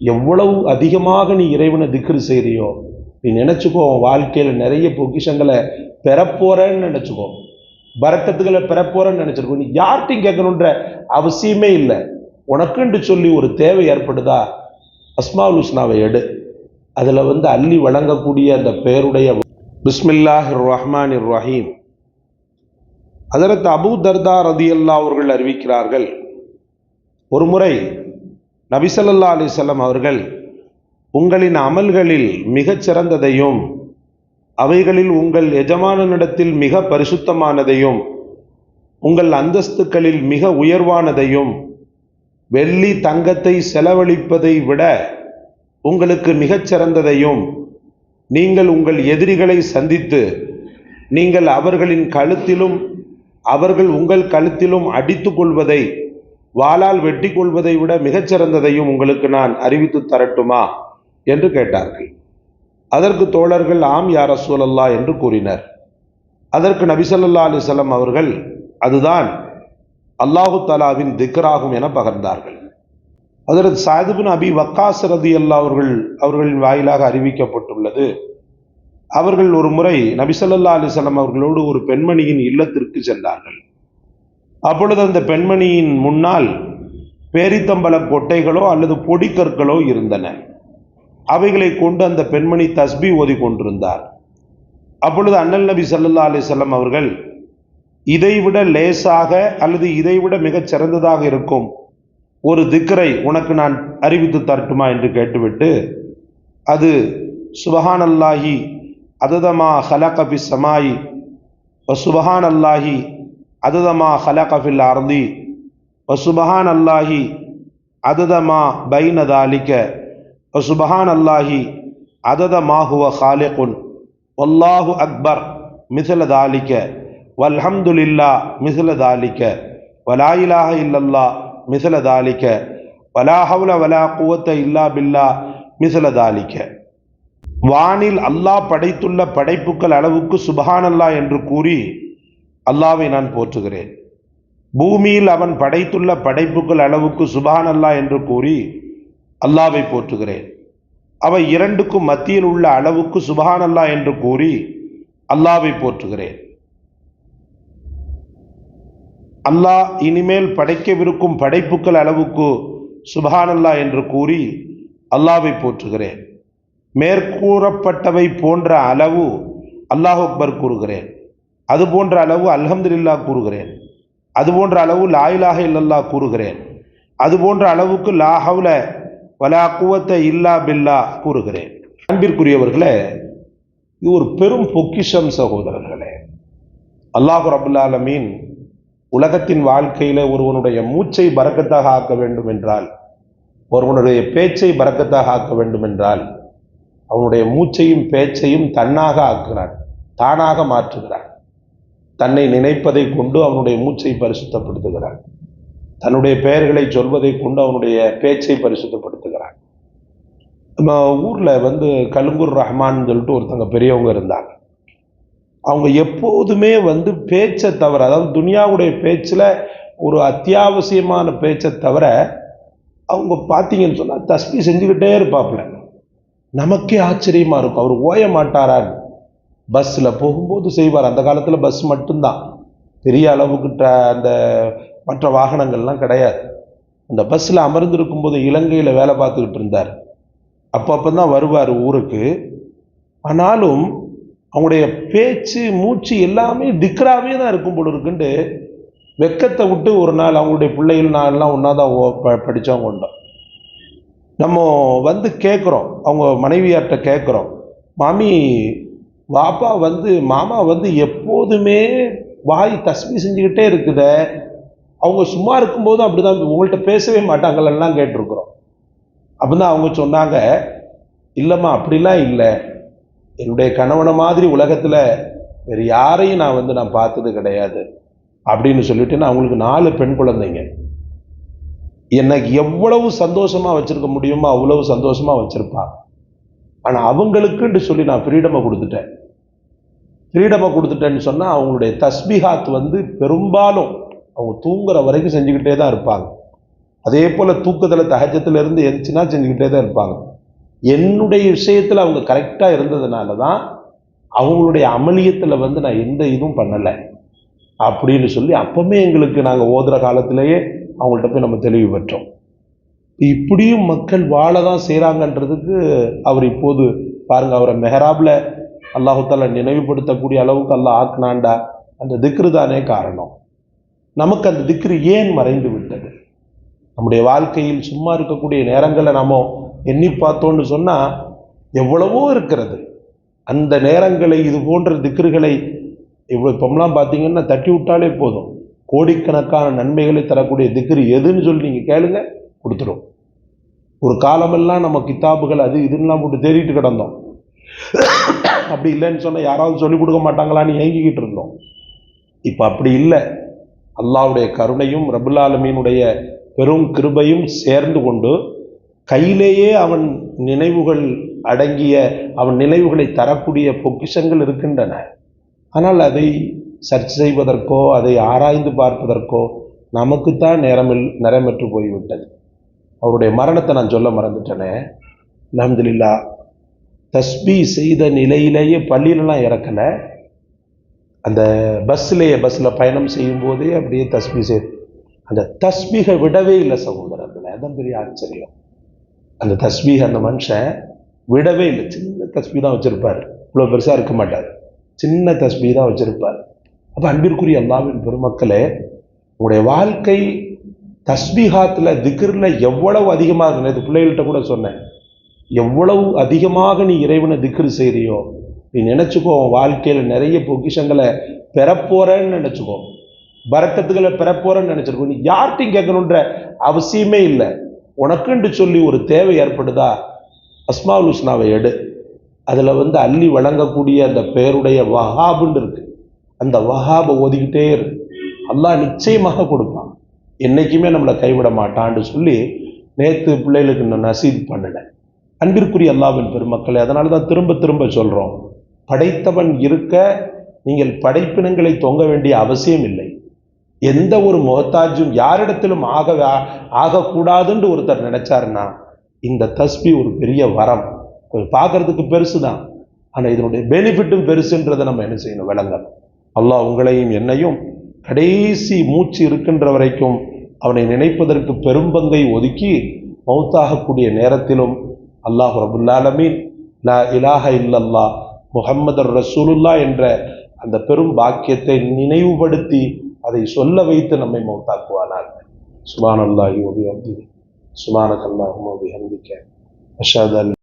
எவ்வளவு அதிகமாக நீ இறைவனை திக்ரு செய்கிறியோ நீ நினச்சிக்கோ, வாழ்க்கையில் நிறைய பொக்கிஷங்களை பெறப்போறேன்னு நினச்சிக்கோ, பரக்கத்துகளை பெறப்போறேன்னு நினச்சிருக்கோம். நீ யார்கிட்டையும் கேட்கணுன்ற அவசியமே இல்லை. உனக்குன்னு சொல்லி ஒரு தேவை ஏற்படுதா, அஸ்மாவுல் ஹுஸ்னாவை எடு. அதில் அள்ளி வழங்கக்கூடிய அந்த பெயருடைய பிஸ்மில்லாஹிர் ரஹ்மானிர் ரஹீம். ஹஜ்ரத் அபூ தர்தா ரலியல்லாஹு அவர்கள் அறிவிக்கிறார்கள், ஒரு முறை நபி ஸல்லல்லாஹு அலைஹி வஸல்லம் அவர்கள், உங்களின் அமல்களில் மிகச் சிறந்ததையும் அவைகளில் உங்கள் எஜமானனிடத்தில் மிக பரிசுத்தமானதையும் உங்கள் அந்தஸ்துக்களில் மிக உயர்வானதையும் வெள்ளி தங்கத்தை செலவழிப்பதை விட உங்களுக்கு மிகச் சிறந்ததையும், நீங்கள் உங்கள் எதிரிகளை சந்தித்து நீங்கள் அவர்களின் கழுத்திலும் அவர்கள் உங்கள் கழுத்திலும் அடித்து கொள்வதை, வாளால் வெட்டி கொள்வதை விட மிகச்சிறந்ததையும் உங்களுக்கு நான் அறிவித்து தரட்டுமா என்று கேட்டார்கள். அதற்கு தோழர்கள் ஆம் யா ரசூலல்லாஹ் என்று கூறினர். அதற்கு நபி ஸல்லல்லாஹு அலைஹி வஸல்லம் அவர்கள், அதுதான் அல்லாஹு தஆலாவின் திக்ராகும் என பகர்ந்தார்கள். ஹஜ்ரத் ஸஅத் இப்னு அபி வக்காஸ் ரலியல்லாஹு அவர்களின் வாயிலாக அறிவிக்கப்பட்டுள்ளது, அவர்கள் ஒரு முறை நபி ஸல்லல்லாஹு அலைஹி வஸல்லம் அவர்களோடு ஒரு பெண்மணியின் இல்லத்திற்கு சென்றார்கள். அப்பொழுது அந்த பெண்மணியின் முன்னால் பேரித்தம்பல கொட்டைகளோ அல்லது பொடிக்கற்களோ இருந்தன. அவைகளை கொண்டு அந்த பெண்மணி தஸ்பீ ஓதி கொண்டிருந்தார். அப்பொழுது அண்ணல் நபி ஸல்லல்லாஹு அலைஹி வஸல்லம் அவர்கள், இதைவிட லேசாக அல்லது இதைவிட மிகச் சிறந்ததாக இருக்கும் ஒரு திக்ரை உனக்கு நான் அறிவித்து தரட்டுமா என்று கேட்டுவிட்டு, அது சுபஹானல்லாஹி அததமா ஹலக ஃபிஸ் ஸமாயி வ சுபஹானல்லாஹி அததமா ஹலக ஃபில் அர்தி வ சுபஹானல்லாஹி அததமா பைன தாலிக வ சுபஹானல்லாஹி அததமா ஹுவ காலிகுன் வல்லாஹு அக்பர் மிஸ்ல தாலிக வல்ஹம்துலில்லாஹ் மிஸ்ல தாலிக வலா இலாஹ இல்லல்லாஹ் மிஸ்ல தாலிக வலா ஹவ்ல வலா குவத்த இல்லா பில்லாஹ் மிஸ்ல தாலிக. வானில் அல்லாஹ் படைத்துள்ள படைப்புக்கள் அளவுக்கு சுபஹானல்லாஹ் என்று கூறி அல்லாஹ்வை நான் போற்றுகிறேன். பூமியில் அவன் படைத்துள்ள படைப்புக்கள் அளவுக்கு சுபஹானல்லாஹ் என்று கூறி அல்லாஹ்வை போற்றுகிறேன். அவை இரண்டுக்கும் மத்தியில் உள்ள அளவுக்கு சுபஹானல்லாஹ் என்று கூறி அல்லாஹ்வை போற்றுகிறேன். அல்லாஹ் இனிமேல் படைக்கவிருக்கும் படைப்புக்கள் அளவுக்கு சுபஹானல்லாஹ் என்று கூறி அல்லாஹ்வை போற்றுகிறேன். மேற்கூறப்பட்டவை போன்ற அளவு அல்லாஹ் அக்பர் கூறுகிறேன். அது போன்ற அளவு அல்ஹம்துலில்லாஹ் கூறுகிறேன். அது போன்ற அளவு லா இலாஹ இல்லல்லாஹ் கூறுகிறேன். அது போன்ற அளவுக்கு லா ஹவ்ல வலா குவத்த இல்லா பில்லாஹ் கூறுகிறேன். அன்பிற்குரியவர்களே, இது ஒரு பெரும் பொக்கிஷம் சகோதரர்களே. அல்லாஹ் ரப்புல் ஆலமீன் உலகத்தின் வாழ்க்கையில ஒருவனுடைய மூச்சை பரக்கத்தாக ஆக்க வேண்டும் என்றால், ஒருவனுடைய பேச்சை பரக்கத்தாக ஆக்க வேண்டும் என்றால், அவனுடைய மூச்சையும் பேச்சையும் தன்னாக ஆக்குகிறான், தானாக மாற்றுகிறான். தன்னை நினைப்பதை கொண்டு அவனுடைய மூச்சை பரிசுத்தப்படுத்துகிறான். தன்னுடைய பெயர்களை சொல்வதை கொண்டு அவனுடைய பேச்சை பரிசுத்தப்படுத்துகிறான். நம்ம ஊரில் கலுங்கூர் ரஹ்மான் சொல்லிட்டு ஒருத்தங்க பெரியவங்க இருந்தாங்க. அவங்க எப்போதுமே பேச்சை தவிர, அதாவது துனியாவுடைய பேச்சில் ஒரு அத்தியாவசியமான பேச்சை தவிர அவங்க பார்த்தீங்கன்னு சொன்னால் தஸ்பீ செஞ்சுக்கிட்டே இருப்பாப்புல. நமக்கே ஆச்சரியமாக இருக்கும், அவர் ஓய மாட்டாரான்னு. பஸ்ஸில் போகும்போது செய்வார். அந்த காலத்தில் பஸ் மட்டும்தான், பெரிய அளவுக்கு அந்த மற்ற வாகனங்கள்லாம் கிடையாது. அந்த பஸ்ஸில் அமர்ந்திருக்கும் போது இலங்கையில் வேலை பார்த்துக்கிட்டு இருந்தார். அப்பப்போ தான் வருவார் ஊருக்கு. ஆனாலும் அவங்களுடைய பேச்சு மூச்சு எல்லாமே திக்ராவே தான் இருக்கும் போல இருக்குன்ட்டு வெக்கத்தை விட்டு ஒரு நாள் அவங்களுடைய பிள்ளைகள் நான்லாம் ஒன்றா தான் படித்தவங்க உண்டோம். நம்ம கேட்குறோம், அவங்க மனைவியார்கிட்ட கேட்குறோம், மாமி வாப்பா மாமா எப்போதுமே வாய் தஸ்பீ செஞ்சுக்கிட்டே இருக்குத, அவங்க சும்மா இருக்கும்போதும் அப்படிதான் உங்கள்கிட்ட பேசவே மாட்டாங்களெல்லாம் கேட்டிருக்கிறோம். அப்படிதான் அவங்க சொன்னாங்க, இல்லைம்மா அப்படிலாம் இல்லை, என்னுடைய கணவனை மாதிரி உலகத்தில் வேறு யாரையும் நான் பார்த்தது கிடையாது அப்படின்னு சொல்லிட்டு, நான் அவங்களுக்கு 4 பெண் குழந்தைங்க. எனக்கு எவ்வளவு சந்தோஷமா வச்சிருக்க முடியுமோ அவ்வளவு சந்தோஷமா வச்சிருப்பாங்க. ஆனால் அவங்களுக்குன்னு சொல்லி நான் ஃப்ரீடமை கொடுத்துட்டேன்னு சொன்னால் அவங்களுடைய தஸ்பீஹாத் பெரும்பாலும் அவங்க தூங்குற வரைக்கும் செஞ்சுக்கிட்டே தான் இருப்பாங்க. அதே போல தூக்கத்தில் தஹஜ்ஜத்துல இருந்து எந்திரிச்சுன்னா செஞ்சுக்கிட்டே தான் இருப்பாங்க. என்னுடைய விஷயத்துல அவங்க கரெக்டா இருந்ததுனால தான் அவங்களுடைய அமளியத்துல நான் எந்த இதுவும் பண்ணலை அப்படின்னு சொல்லி அப்பவுமே எங்களுக்கு நாங்கள் ஓதுற காலத்திலேயே அவங்கள்ட்ட போய் நம்ம தெளிவு பெற்றோம். இப்படியும் மக்கள் வாழ தான் செய்கிறாங்கன்றதுக்கு அவர் இப்போது பாருங்க, அவரை மெஹராப்ல அல்லாஹுத்தால நினைவுபடுத்தக்கூடிய அளவுக்கு அல்லாஹ் ஆக்குனாண்டா, அந்த திக்ரு தானே காரணம். நமக்கு அந்த திக்ரு ஏன் மறைந்து விட்டது? நம்முடைய வாழ்க்கையில் சும்மா இருக்கக்கூடிய நேரங்களை நாம எண்ணி பார்த்தோன்னு சொன்னா எவ்வளவோ இருக்கிறது. அந்த நேரங்களை இது போன்ற திக்ருகளை இப்பெல்லாம் பார்த்தீங்கன்னா தட்டி விட்டாலே போதும், கோடிக்கணக்கான நன்மைகளை தரக்கூடிய திக்ரு எதுன்னு சொல்லி நீங்க கேளுங்க, கொடுத்துரும். ஒரு காலமெல்லாம் நம்ம கித்தாபுகள் அது இதுலாம் போட்டு தேடிட்டு கிடந்தோம். அப்படி இல்லைன்னு சொன்னா யாராவது சொல்லிக் கொடுக்க மாட்டாங்களான்னு ஏங்கிக்கிட்டு இருந்தோம். இப்ப அப்படி இல்லை. அல்லாஹ்வுடைய கருணையும் ரப்புல் ஆலமீனுடைய பெரும் கிருபையும் சேர்ந்து கொண்டு கையிலேயே அவன் நினைவுகள் அடங்கிய அவன் நினைவுகளை தரக்கூடிய பொக்கிஷங்கள் இருக்கின்றன. ஆனால் அதை சர்ச் செய்வதற்கோ அதை ஆராய்ந்து பார்ப்பதற்கோ நமக்குத்தான் நேரமற்று போய்விட்டது. அவருடைய மரணத்தை நான் சொல்ல மறந்துட்டேனே. அல்ஹம்துலில்லாஹ், தஸ்பீ செய்த நிலையிலேயே பள்ளியிலலாம் இறக்கலை. அந்த பஸ்ஸில் பயணம் செய்யும் போதே அப்படியே தஸ்பீ செய்து அந்த தஸ்பீகை விடவே இல்லை சகோதரர்களே. அதான் பெரிய ஆச்சரியம். அந்த தஸ்பீக அந்த மனுஷன் விடவே இல்லை. சின்ன தஸ்பீ தான் வச்சிருப்பார், இவ்வளோ பெருசாக இருக்க மாட்டார், சின்ன தஸ்பீ தான் வச்சிருப்பார். அப்போ அன்பிற்குரிய அல்லாஹ்வின் பெருமக்களே, உங்களுடைய வாழ்க்கை தஸ்பீகாத்துல திக்ர்ல எவ்வளவு அதிகமாக இருக்கு. நேற்று பிள்ளைகள்கிட்ட கூட சொன்னேன், எவ்வளவு அதிகமாக நீ இறைவனை திக்ரு செய்றியோ நீ நினைச்சுக்கோ, வாழ்க்கையில நிறைய பொக்கிஷங்களை பெறப்போறேன்னு நினைச்சுக்கோ, பரக்கத்துகளை பெறப்போறேன்னு நினைச்சிருக்கோம். நீ யார்கிட்டையும் கேட்கணுன்ற அவசியமே இல்லை. உனக்குன்னு சொல்லி ஒரு தேவை ஏற்படுதா, அஸ்மாவுல் ஹுஸ்னாவை எடு, அதுல அள்ளி வழங்கக்கூடிய அந்த பெயருடைய வஹாபுன்னு இருக்கு, அந்த வஹாபை ஓதிக்கிட்டே இருக்கு, அல்லாஹ் நிச்சயமாக கொடுப்பான், என்னைக்குமே நம்மளை கைவிட மாட்டான்னு சொல்லி நேற்று பிள்ளைகளுக்கு நான் நசீத் பண்ணினேன். அன்பிற்குரிய அல்லாஹ்வின் பெருமக்களே, அதனால தான் திரும்ப திரும்ப சொல்றோம், படைத்தவன் இருக்க நீங்கள் படைப்பினங்களை தொங்க வேண்டிய அவசியம் இல்லை. எந்த ஒரு முகத்தாஜும் யாரிடத்திலும் ஆகக்கூடாதுன்னு ஒருத்தர் நினைச்சாருன்னா இந்த தஸ்பி ஒரு பெரிய வரம். கொஞ்சம் பார்க்கறதுக்கு பெருசு தான், ஆனால் இதனுடைய பெனிஃபிட்டும் பெருசுன்றதை நம்ம என்ன செய்யணும், விளங்கணும். அல்லாஹ் உங்களையும் என்னையும் கடைசி மூச்சு இருக்கின்ற வரைக்கும் அவனை நினைப்பதற்கு பெரும்பங்கை ஒதுக்கி மௌத்தாகக்கூடிய நேரத்திலும் அல்லாஹ் ரப்புல் ஆலமீன் லா இலாஹ இல்லல்லாஹ் முஹம்மது ரசூலுல்லாஹ் என்ற அந்த பெரும் பாக்கியத்தை நினைவுபடுத்தி அதை சொல்ல வைத்து நம்மை மௌத்தாக்குவானாக. சுப்ஹானல்லாஹி வ பிஹம்திஹி சுப்ஹானக்கல்லாஹும்ம வ பிஹம்திக அஷ்ஹது